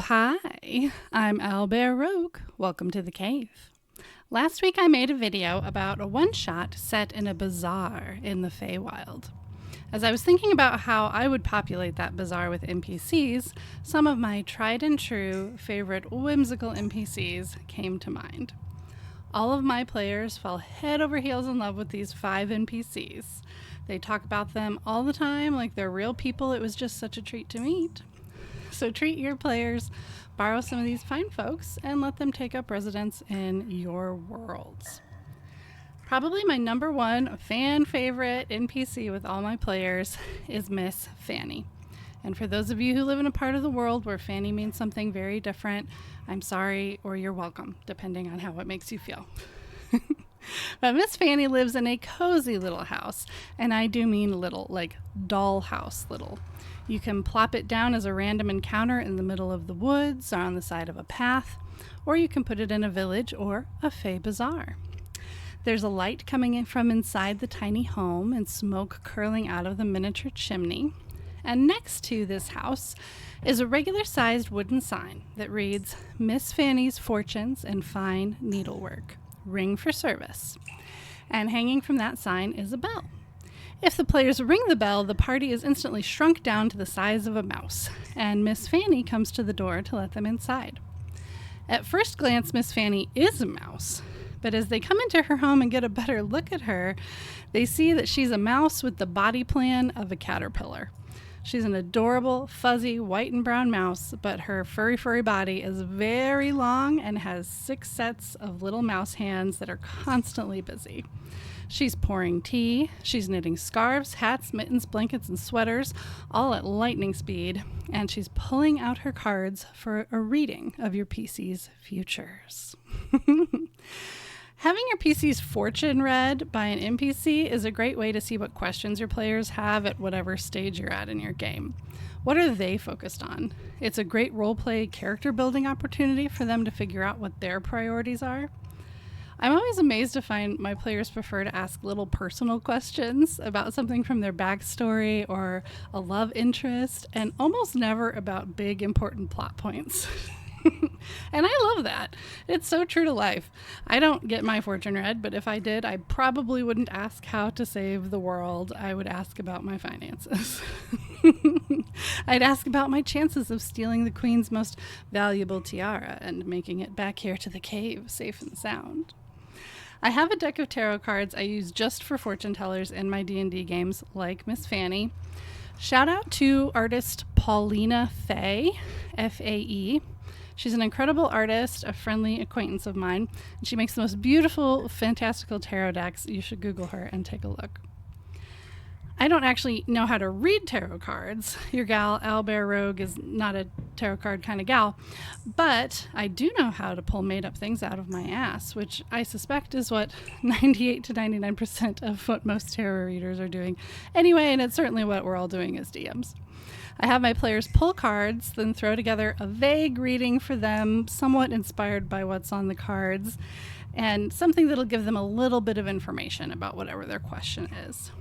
hi, I'm Owlbear Rogue. Welcome to the cave. Last week I made a video about a one-shot set in a bazaar in the Feywild. As I was thinking about how I would populate that bazaar with NPCs, some of my tried and true favorite whimsical NPCs came to mind. All of my players fell head over heels in love with these 5 NPCs. They talk about them all the time like they're real people it was just such a treat to meet. So treat your players, borrow some of these fine folks, and let them take up residence in your worlds. Probably my number one fan favorite NPC with all my players is Miss Fanny. And for those of you who live in a part of the world where Fanny means something very different, I'm sorry or you're welcome, depending on how it makes you feel. But Miss Fanny lives in a cozy little house, and I do mean little, like dollhouse little. You can plop it down as a random encounter in the middle of the woods or on the side of a path, or you can put it in a village or a Fey bazaar. There's a light coming in from inside the tiny home and smoke curling out of the miniature chimney. And next to this house is a regular-sized wooden sign that reads, Miss Fanny's Fortunes and Fine Needlework. Ring for service. And hanging from that sign is a bell. If the players ring the bell, the party is instantly shrunk down to the size of a mouse, and Miss Fanny comes to the door to let them inside. At first glance, Miss Fanny is a mouse, but as they come into her home and get a better look at her, they see that she's a mouse with the body plan of a caterpillar. She's an adorable, fuzzy, white and brown mouse, but her furry body is very long and has 6 sets of little mouse hands that are constantly busy. She's pouring tea, she's knitting scarves, hats, mittens, blankets, and sweaters, all at lightning speed, and she's pulling out her cards for a reading of your PC's futures. Having your PC's fortune read by an NPC is a great way to see what questions your players have at whatever stage you're at in your game. What are they focused on? It's a great roleplay character building opportunity for them to figure out what their priorities are. I'm always amazed to find my players prefer to ask little personal questions about something from their backstory or a love interest, and almost never about big important plot points. And I love that. It's so true to life. I don't get my fortune read, but if I did, I probably wouldn't ask how to save the world. I would ask about my finances. I'd ask about my chances of stealing the queen's most valuable tiara and making it back here to the cave safe and sound. I have a deck of tarot cards I use just for fortune tellers in my D&D games, like Miss Fanny. Shout out to artist Paulina Faye, F-A-E. She's an incredible artist, a friendly acquaintance of mine, and she makes the most beautiful, fantastical tarot decks. You should Google her and take a look. I don't actually know how to read tarot cards. Your gal, Owlbear Rogue, is not a tarot card kind of gal, but I do know how to pull made-up things out of my ass, which I suspect is what 98 to 99% of what most tarot readers are doing anyway, and it's certainly what we're all doing as DMs. I have my players pull cards, then throw together a vague reading for them, somewhat inspired by what's on the cards, and something that'll give them a little bit of information about whatever their question is.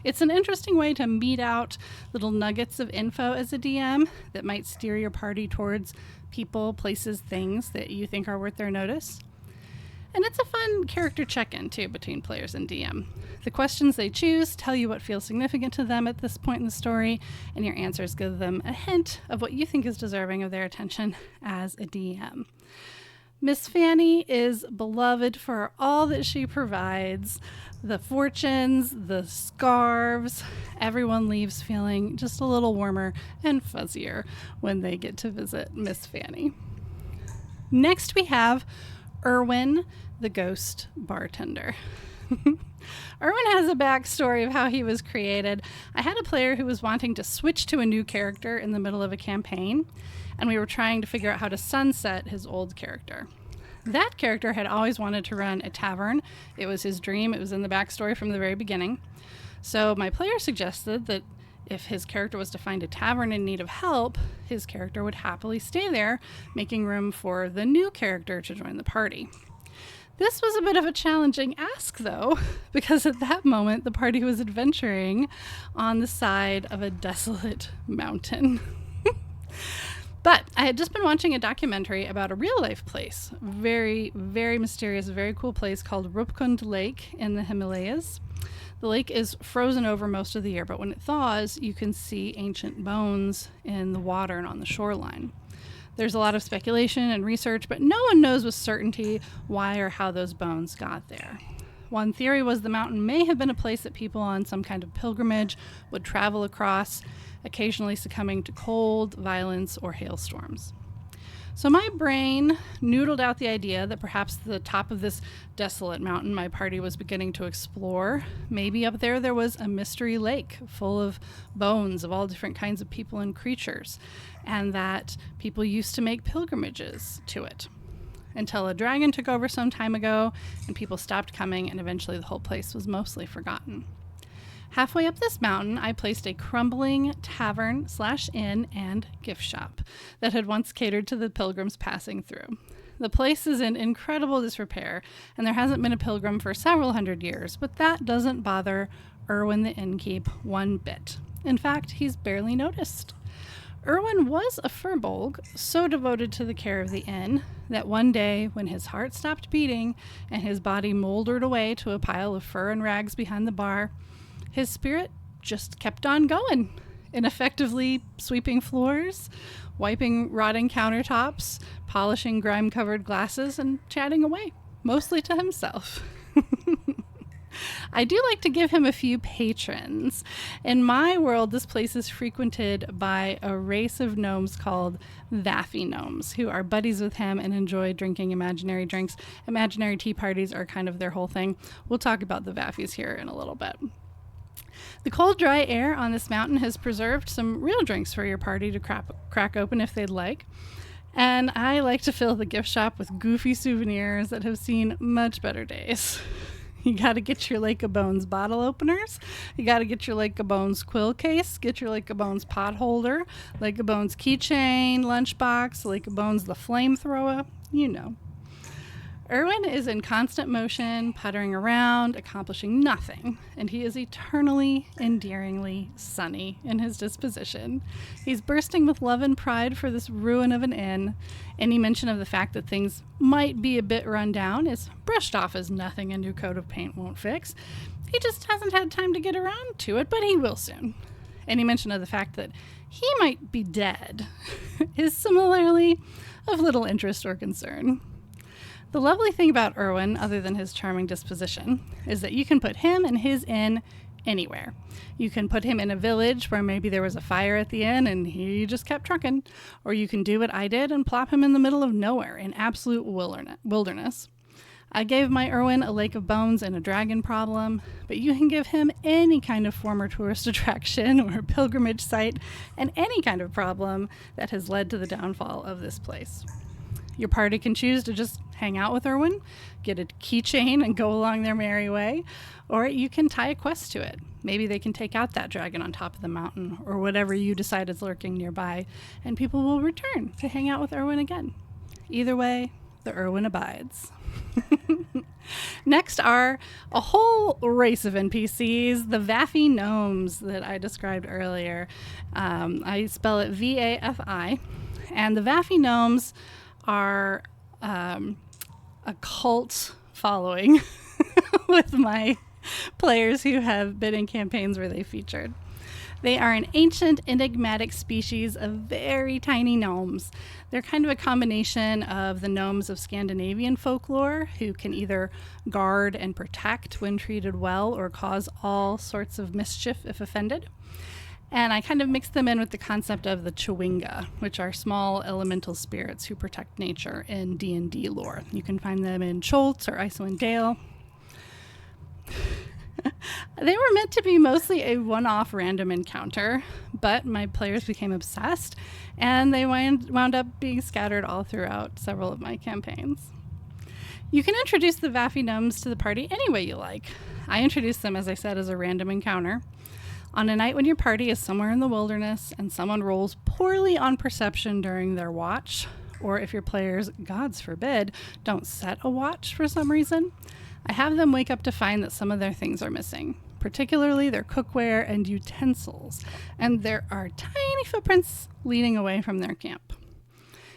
It's an interesting way to meet out little nuggets of info as a DM that might steer your party towards people, places, things that you think are worth their notice. And it's a fun character check-in, too, between players and DM. The questions they choose tell you what feels significant to them at this point in the story, and your answers give them a hint of what you think is deserving of their attention as a DM. Miss Fanny is beloved for all that she provides. The fortunes, the scarves, everyone leaves feeling just a little warmer and fuzzier when they get to visit Miss Fanny. Next we have Irwin, the ghost bartender. Irwin has a backstory of how he was created. I had a player who was wanting to switch to a new character in the middle of a campaign, and we were trying to figure out how to sunset his old character. That character had always wanted to run a tavern. It was his dream. It was in the backstory from the very beginning. So my player suggested that if his character was to find a tavern in need of help, his character would happily stay there, making room for the new character to join the party. This was a bit of a challenging ask, though, because at that moment the party was adventuring on the side of a desolate mountain. But I had just been watching a documentary about a real life place. Very, very mysterious, very cool place called Rupkund Lake in the Himalayas. The lake is frozen over most of the year, but when it thaws, you can see ancient bones in the water and on the shoreline. There's a lot of speculation and research, but no one knows with certainty why or how those bones got there. One theory was the mountain may have been a place that people on some kind of pilgrimage would travel across, occasionally succumbing to cold, violence, or hailstorms. So my brain noodled out the idea that perhaps the top of this desolate mountain my party was beginning to explore, maybe up there was a mystery lake full of bones of all different kinds of people and creatures, and that people used to make pilgrimages to it. Until a dragon took over some time ago and people stopped coming, and eventually the whole place was mostly forgotten. Halfway up this mountain, I placed a crumbling tavern/inn and gift shop that had once catered to the pilgrims passing through. The place is in incredible disrepair, and there hasn't been a pilgrim for several hundred years, but that doesn't bother Irwin the innkeep one bit. In fact, he's barely noticed. Irwin was a furbolg, so devoted to the care of the inn that one day, when his heart stopped beating and his body moldered away to a pile of fur and rags behind the bar, his spirit just kept on going, ineffectively sweeping floors, wiping rotting countertops, polishing grime-covered glasses, and chatting away, mostly to himself. I do like to give him a few patrons. In my world, this place is frequented by a race of gnomes called vafi gnomes, who are buddies with him and enjoy drinking imaginary drinks. Imaginary tea parties are kind of their whole thing. We'll talk about the vafis here in a little bit. The cold, dry air on this mountain has preserved some real drinks for your party to crack open if they'd like. And I like to fill the gift shop with goofy souvenirs that have seen much better days. You got to get your Lake of Bones bottle openers. You got to get your Lake of Bones quill case. Get your Lake of Bones pot holder. Lake of Bones keychain, lunchbox. Lake of Bones the flamethrower. You know. Irwin is in constant motion, puttering around, accomplishing nothing, and he is eternally, endearingly sunny in his disposition. He's bursting with love and pride for this ruin of an inn. Any mention of the fact that things might be a bit run down is brushed off as nothing a new coat of paint won't fix. He just hasn't had time to get around to it, but he will soon. Any mention of the fact that he might be dead is similarly of little interest or concern. The lovely thing about Irwin, other than his charming disposition, is that you can put him and his inn anywhere. You can put him in a village where maybe there was a fire at the inn and he just kept trucking. Or you can do what I did and plop him in the middle of nowhere in absolute wilderness. I gave my Irwin a Lake of Bones and a dragon problem, but you can give him any kind of former tourist attraction or pilgrimage site and any kind of problem that has led to the downfall of this place. Your party can choose to just hang out with Irwin, get a keychain, and go along their merry way, or you can tie a quest to it. Maybe they can take out that dragon on top of the mountain, or whatever you decide is lurking nearby, and people will return to hang out with Irwin again. Either way, the Irwin abides. Next are a whole race of NPCs, the vafi gnomes that I described earlier. I spell it V-A-F-I, and the vafi gnomes are a cult following with my players who have been in campaigns where they featured. They are an ancient, enigmatic species of very tiny gnomes. They're kind of a combination of the gnomes of Scandinavian folklore, who can either guard and protect when treated well or cause all sorts of mischief if offended. And I kind of mixed them in with the concept of the Chwinga, which are small elemental spirits who protect nature in D&D lore. You can find them in Choltz or Icewind Dale. They were meant to be mostly a one-off random encounter, but my players became obsessed, and they wound up being scattered all throughout several of my campaigns. You can introduce the vafi gnomes to the party any way you like. I introduced them, as I said, as a random encounter. On a night when your party is somewhere in the wilderness and someone rolls poorly on perception during their watch, or if your players, gods forbid, don't set a watch for some reason, I have them wake up to find that some of their things are missing, particularly their cookware and utensils, and there are tiny footprints leading away from their camp.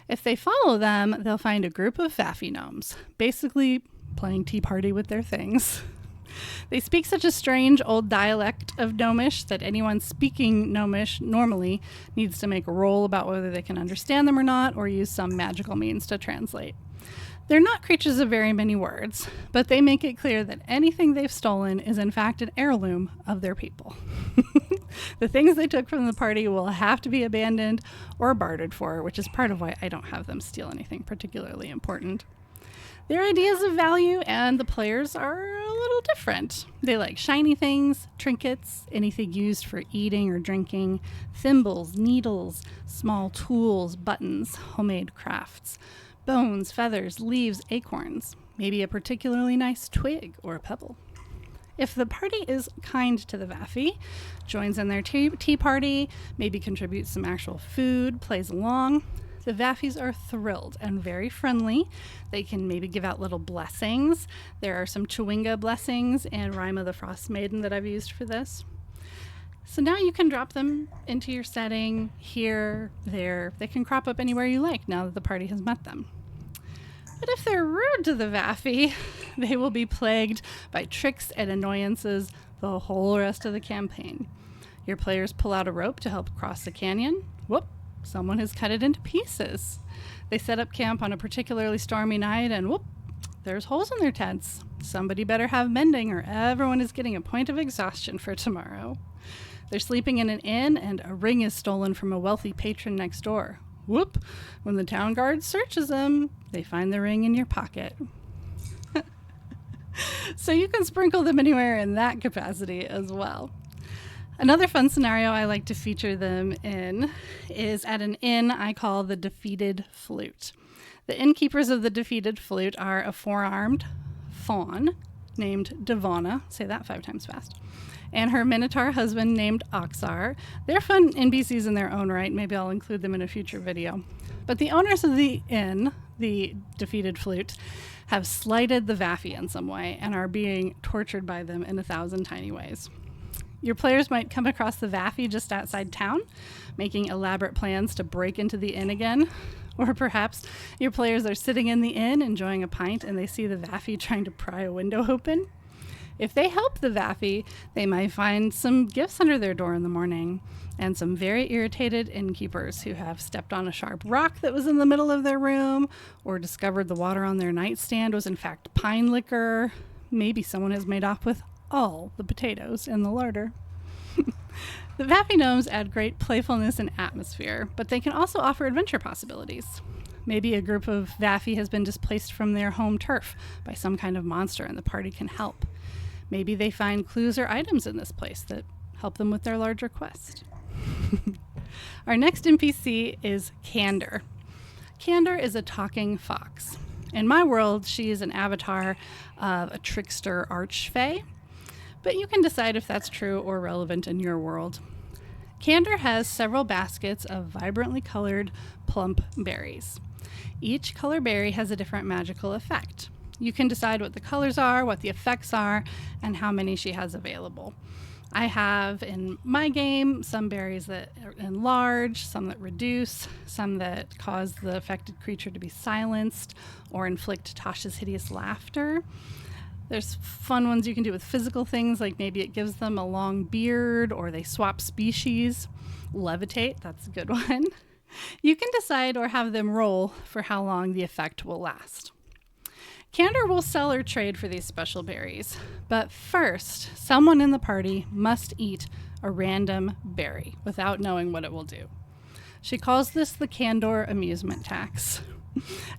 If they follow them, they'll find a group of vafi gnomes, basically playing tea party with their things. They speak such a strange old dialect of Gnomish that anyone speaking Gnomish normally needs to make a roll about whether they can understand them or not, or use some magical means to translate. They're not creatures of very many words, but they make it clear that anything they've stolen is in fact an heirloom of their people. The things they took from the party will have to be abandoned or bartered for, which is part of why I don't have them steal anything particularly important. Their ideas of value and the players are a little different. They like shiny things, trinkets, anything used for eating or drinking, thimbles, needles, small tools, buttons, homemade crafts, bones, feathers, leaves, acorns, maybe a particularly nice twig or a pebble. If the party is kind to the vafi, joins in their tea party, maybe contributes some actual food, plays along, the vafis are thrilled and very friendly. They can maybe give out little blessings. There are some Chewinga blessings and Rhyme of the Frost Maiden that I've used for this. So now you can drop them into your setting, here, there. They can crop up anywhere you like now that the party has met them. But if they're rude to the vafi, they will be plagued by tricks and annoyances the whole rest of the campaign. Your players pull out a rope to help cross the canyon. Whoop! Someone has cut it into pieces. They set up camp on a particularly stormy night and whoop, there's holes in their tents. Somebody better have mending or everyone is getting a point of exhaustion for tomorrow. They're sleeping in an inn and a ring is stolen from a wealthy patron next door. Whoop, when the town guard searches them, they find the ring in your pocket. So you can sprinkle them anywhere in that capacity as well. Another fun scenario I like to feature them in is at an inn I call the Defeated Flute. The innkeepers of the Defeated Flute are a four-armed faun named Devana, say that 5 times fast, and her minotaur husband named Oxar. They're fun NPCs in their own right. Maybe I'll include them in a future video. But the owners of the inn, the Defeated Flute, have slighted the vafi in some way and are being tortured by them in 1,000 tiny ways. Your players might come across the vafi just outside town, making elaborate plans to break into the inn again. Or perhaps your players are sitting in the inn enjoying a pint and they see the vafi trying to pry a window open. If they help the vafi, they might find some gifts under their door in the morning and some very irritated innkeepers who have stepped on a sharp rock that was in the middle of their room or discovered the water on their nightstand was in fact pine liquor. Maybe someone has made off with all the potatoes in the larder. The vafi gnomes add great playfulness and atmosphere, but they can also offer adventure possibilities. Maybe a group of vafi has been displaced from their home turf by some kind of monster and the party can help. Maybe they find clues or items in this place that help them with their larger quest. Our next NPC is Candor. Candor is a talking fox. In my world, she is an avatar of a trickster archfey, but you can decide if that's true or relevant in your world. Candor has several baskets of vibrantly colored, plump berries. Each color berry has a different magical effect. You can decide what the colors are, what the effects are, and how many she has available. I have in my game some berries that enlarge, some that reduce, some that cause the affected creature to be silenced or inflict Tasha's hideous laughter. There's fun ones you can do with physical things, like maybe it gives them a long beard or they swap species. Levitate, that's a good one. You can decide or have them roll for how long the effect will last. Candor will sell or trade for these special berries, but first, someone in the party must eat a random berry without knowing what it will do. She calls this the Candor amusement tax.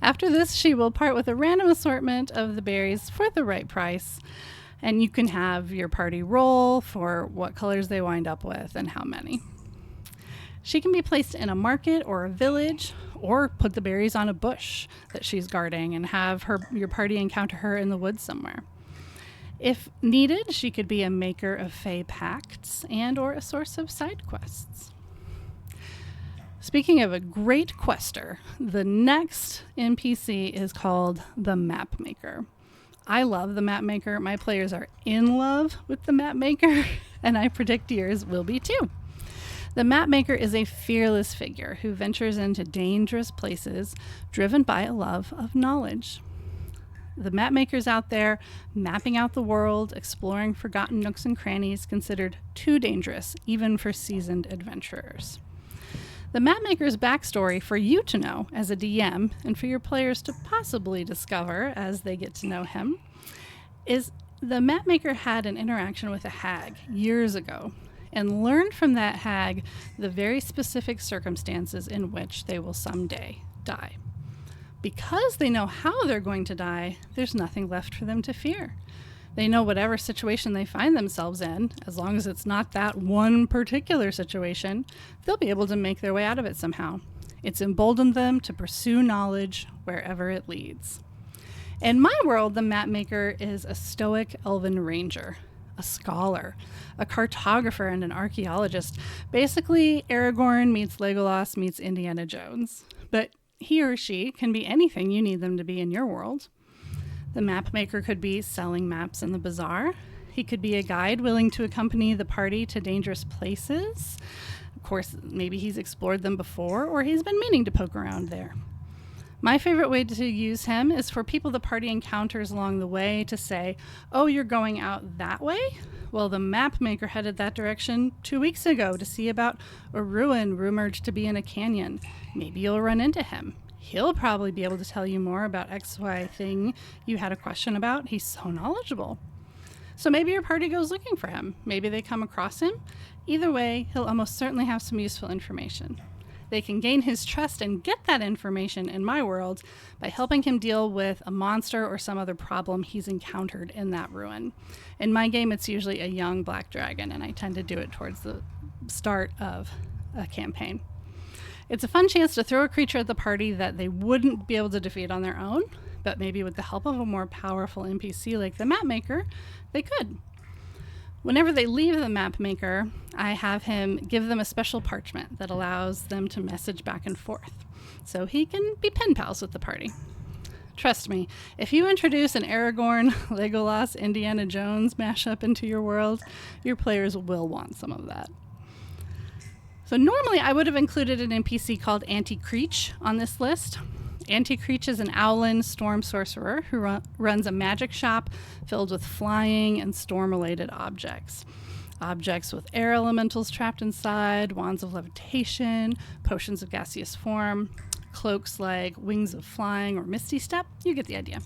After this, she will part with a random assortment of the berries for the right price, and you can have your party roll for what colors they wind up with and how many. She can be placed in a market or a village, or put the berries on a bush that she's guarding and have your party encounter her in the woods somewhere. If needed, she could be a maker of fey pacts and or a source of side quests. Speaking of a great quester, the next NPC is called the Map Maker. I love the Map Maker. My players are in love with the Map Maker, and I predict yours will be too. The mapmaker is a fearless figure who ventures into dangerous places driven by a love of knowledge. The mapmaker's out there mapping out the world, exploring forgotten nooks and crannies considered too dangerous, even for seasoned adventurers. The mapmaker's backstory for you to know as a DM, and for your players to possibly discover as they get to know him, is the mapmaker had an interaction with a hag years ago and learned from that hag the very specific circumstances in which they will someday die. Because they know how they're going to die, there's nothing left for them to fear. They know whatever situation they find themselves in, as long as it's not that one particular situation, they'll be able to make their way out of it somehow. It's emboldened them to pursue knowledge wherever it leads. In my world, the mapmaker is a stoic elven ranger, a scholar, a cartographer, and an archaeologist. Basically, Aragorn meets Legolas meets Indiana Jones. But he or she can be anything you need them to be in your world. The mapmaker could be selling maps in the bazaar. He could be a guide willing to accompany the party to dangerous places. Of course, maybe he's explored them before, or he's been meaning to poke around there. My favorite way to use him is for people the party encounters along the way to say, "Oh, you're going out that way? Well, the mapmaker headed that direction 2 weeks ago to see about a ruin rumored to be in a canyon. Maybe you'll run into him. He'll probably be able to tell you more about XY thing you had a question about. He's so knowledgeable." So maybe your party goes looking for him. Maybe they come across him. Either way, he'll almost certainly have some useful information. They can gain his trust and get that information in my world by helping him deal with a monster or some other problem he's encountered in that ruin. In my game, it's usually a young black dragon, and I tend to do it towards the start of a campaign. It's a fun chance to throw a creature at the party that they wouldn't be able to defeat on their own, but maybe with the help of a more powerful NPC like the mapmaker, they could. Whenever they leave the mapmaker, I have him give them a special parchment that allows them to message back and forth, so he can be pen pals with the party. Trust me, if you introduce an Aragorn, Legolas, Indiana Jones mashup into your world, your players will want some of that. So normally I would have included an NPC called Anti-Creech on this list. Anti-Creech is an Owlin storm sorcerer who runs a magic shop filled with flying and storm-related objects. Objects with air elementals trapped inside, wands of levitation, potions of gaseous form, cloaks like wings of flying or misty step. You get the idea.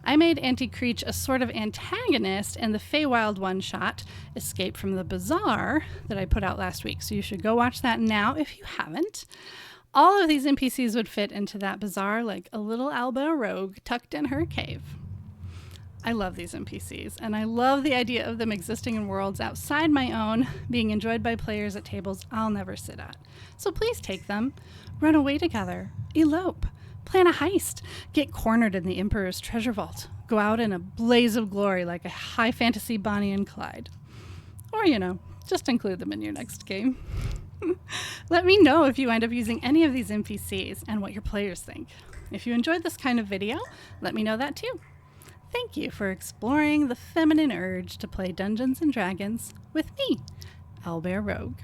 I made Anti-Creech a sort of antagonist in the Feywild one-shot, Escape from the Bazaar, that I put out last week. So you should go watch that now if you haven't. All of these NPCs would fit into that bazaar like a little Owlbear rogue tucked in her cave. I love these NPCs, and I love the idea of them existing in worlds outside my own, being enjoyed by players at tables I'll never sit at. So please take them, run away together, elope, plan a heist, get cornered in the Emperor's treasure vault, go out in a blaze of glory like a high fantasy Bonnie and Clyde. Or, just include them in your next game. Let me know if you end up using any of these NPCs and what your players think. If you enjoyed this kind of video, let me know that too. Thank you for exploring the feminine urge to play Dungeons & Dragons with me, Owlbear Rogue.